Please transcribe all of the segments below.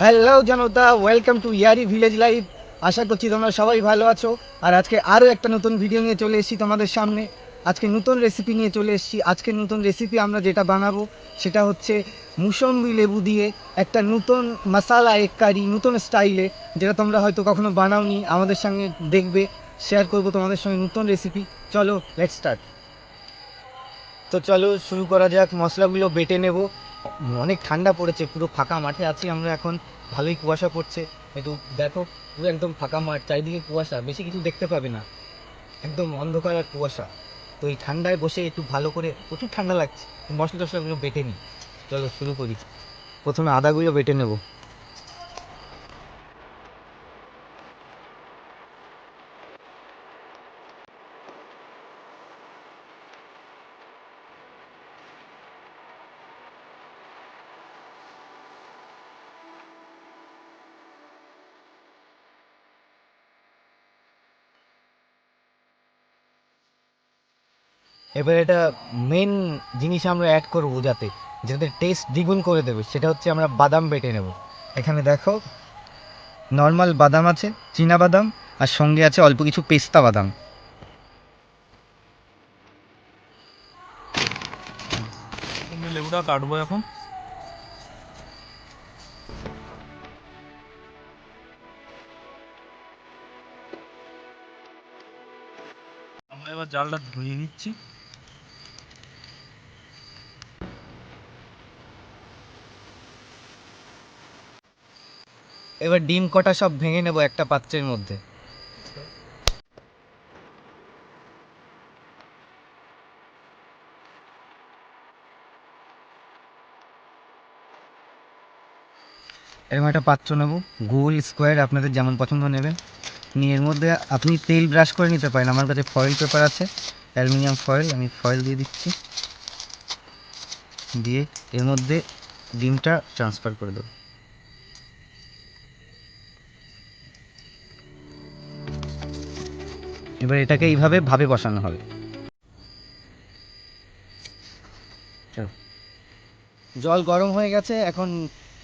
Hello জনতা, welcome to Yaari village life. আশা করছি তোমরা সবাই ভালো আছো। আর আজকে আরও একটা নতুন ভিডিও নিয়ে চলে এসেছি তোমাদের সামনে। আজকে নতুন রেসিপি নিয়ে চলে এসেছি। আজকে নতুন রেসিপি আমরা যেটা বানাবো সেটা হচ্ছে মুসম্বি লেবু দিয়ে একটা নতুন মশালা এক কারি, নতুন স্টাইলে, যেটা তোমরা হয়তো কখনো বানাওনি। আমাদের সঙ্গে দেখবে, শেয়ার করবো তোমাদের সঙ্গে নতুন রেসিপি। চলো লেটস স্টার্ট। তো চলো শুরু করা যাক। মশলাগুলো বেটে নেব। অনেক ঠান্ডা পড়েছে, পুরো ফাঁকা মাঠে আছি আমরা এখন। ভালোই কুয়াশা পড়ছে, একটু দেখো। পুরো একদম ফাঁকা মাঠ, চারিদিকে কুয়াশা, বেশি কিছু দেখতে পাবে না, একদম অন্ধকার আর কুয়াশা। তো এই ঠান্ডায় বসে একটু ভালো করে, প্রচুর ঠান্ডা লাগছে, মশলা টশলাগুলো বেটে নিই। চলো শুরু করি। প্রথমে আদাগুলো বেটে নেব। এবার এটা মেন জিনিস আমরা অ্যাড করবো, যাতে টেস্ট দ্বিগুণ করে দেবে, সেটা হচ্ছে আমরা বাদাম বেটে নেব। এখানে দেখো, নর্মাল বাদাম আছে, চীনা বাদাম, আর সঙ্গে আছে অল্প কিছু পেস্তা বাদাম। লেবুটা কাটবো এখন। আমরা এবার জালটা ধুয়ে নিচ্ছি। এবার ডিম কটা সব ভেঙে নেব একটা পাত্রের মধ্যে। এরকম একটা পাত্র নেব, গোল স্কোয়ার, আপনাদের যেমন পছন্দ নেবেন। নিয়ে এর মধ্যে আপনি তেল ব্রাশ করে নিতে পারেন। আমার কাছে ফয়েল পেপার আছে, অ্যালুমিনিয়াম ফয়েল, আমি ফয়েল দিয়ে দিচ্ছি। দিয়ে এর মধ্যে ডিমটা ট্রান্সফার করে দেবো। এবার এটাকে এইভাবে ভাবে বসানো হবে। জল গরম হয়ে গেছে, এখন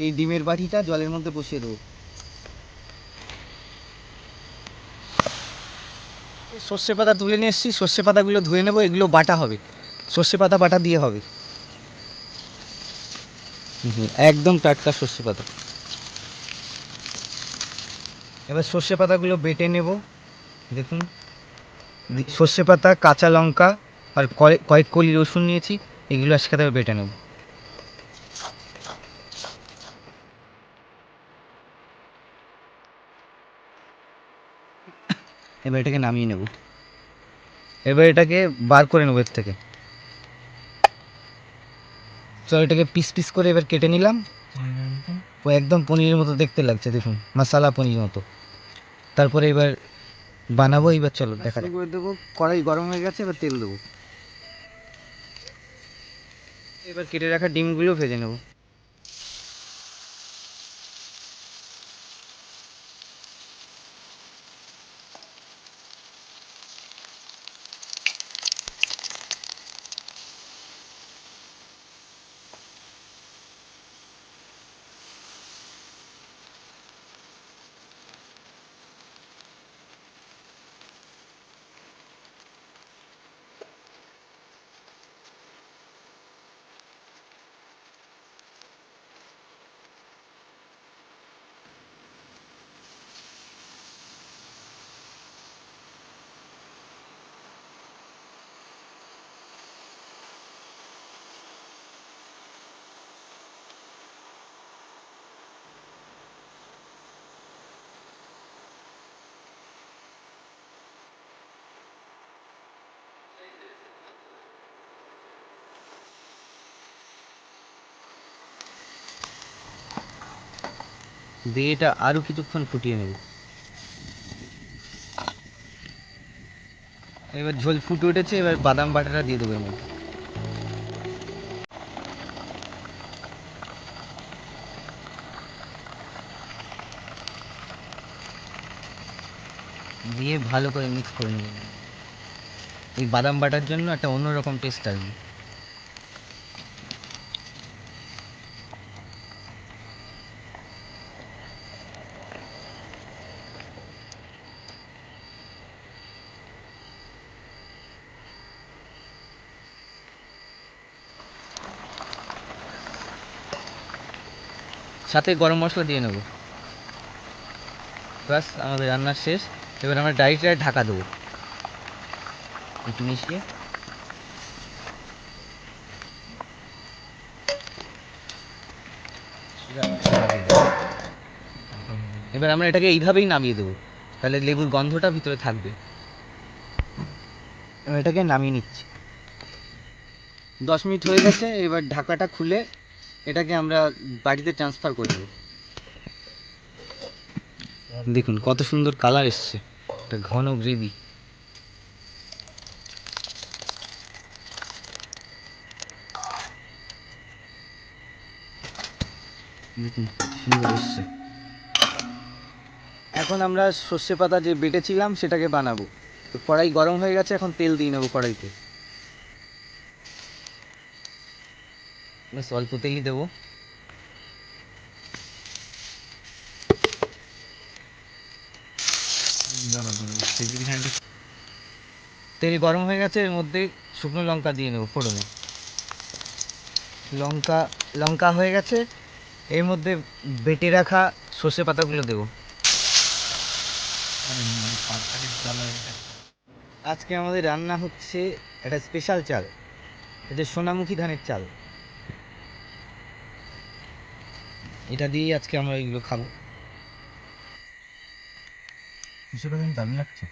এই ডিমের বাটিটা জলের মধ্যে বসিয়ে দেবো। সর্ষে পাতা তুলে নিয়ে এসেছি, সর্ষে পাতাগুলো ধুয়ে নেবো। এগুলো বাটা হবে, সর্ষে পাতা বাটা দিয়ে হবে। একদম টাটকা সর্ষে পাতা। এবার সর্ষে পাতাগুলো বেটে নেব। দেখুন, সর্ষে পাতা, কাঁচা লঙ্কা আর কয়েক কলি রসুন নিয়েছি, এগুলো একসাথে বেটে নেব। এবার এটাকে নামিয়ে নেব। এবার এটাকে বার করে নেব এর থেকে। চলো এটাকে পিস পিস করে এবার কেটে নিলাম। ও একদম পনিরের মতো দেখতে লাগছে, দেখুন, মশালা পনির মতো। তারপরে এবার বানাবো। এবার চলো দেখা যাক। করে দেবো, কড়াই গরম হয়ে গেছে, এবার তেল দেবো। এবার কেটে রাখা ডিমগুলো ভেজে নেব। দিয়ে এটা আরও কিছুক্ষণ ফুটিয়ে নেব। এবার ঝোল ফুটে উঠেছে, এবার বাদাম বাটাটা দিয়ে দেবো এর মধ্যে। দিয়ে ভালো করে মিক্স করে নেব। এই বাদাম বাটার জন্য একটা অন্যরকম টেস্ট আসবে। সাথে গরম মশলা দিয়ে নেব। ব্যাস আমাদের রান্না শেষ। এবার আমরা ডাইরেক্ট ঢাকা দেবো একটু মিশিয়ে। এবার আমরা এটাকে এইভাবেই নামিয়ে দেবো, তাহলে লেবুর গন্ধটা ভিতরে থাকবে। এবার এটাকে নামিয়ে নিচ্ছি। 10 মিনিট হয়ে গেছে, এবার ঢাকাটা খুলে এটাকে আমরা বাড়িতে ট্রান্সফার করে দেবো। দেখুন কত সুন্দর কালার এসছে, একটা ঘন গ্রেভি। দেখুন সুন্দর এসছে। এখন আমরা সর্ষে পাতা যে বেটেছিলাম সেটাকে বানাবো। তো কড়াই গরম হয়ে গেছে, এখন তেল দিয়ে নেবো কড়াইতে। অল্প তেলই দেবো। তেল গরম হয়ে গেছে, এর মধ্যে শুকনো লঙ্কা দিয়ে নেবো ফোড়নে। লঙ্কা হয়ে গেছে, এর মধ্যে বেটে রাখা সর্ষে পাতাগুলো দেবো। আজকে আমাদের রান্না হচ্ছে একটা স্পেশাল চাল, এটা সোনামুখী ধানের চাল। এটা দিয়েই আজকে আমরা এগুলো খাবো। দারুণ লাগছে।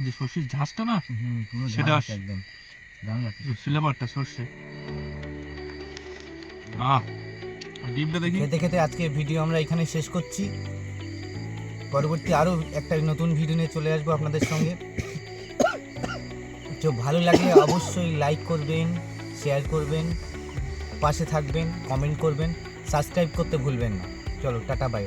যে সর্ষের ঝাঁসটা না, সেটা একদম দারুণ লাগছে। ফ্লেভারটা সর্ষে। ডিমটা দেখি। খেতে খেতে আজকে ভিডিও আমরা এখানে শেষ করছি। পরবর্তী আরও একটা নতুন ভিডিও নিয়ে চলে আসবো আপনাদের সঙ্গে। তো ভালো লাগলে অবশ্যই লাইক করবেন, শেয়ার করবেন, পাশে থাকবেন, কমেন্ট করবেন, সাবস্ক্রাইব করতে ভুলবেন না। চলো টাটা বাই।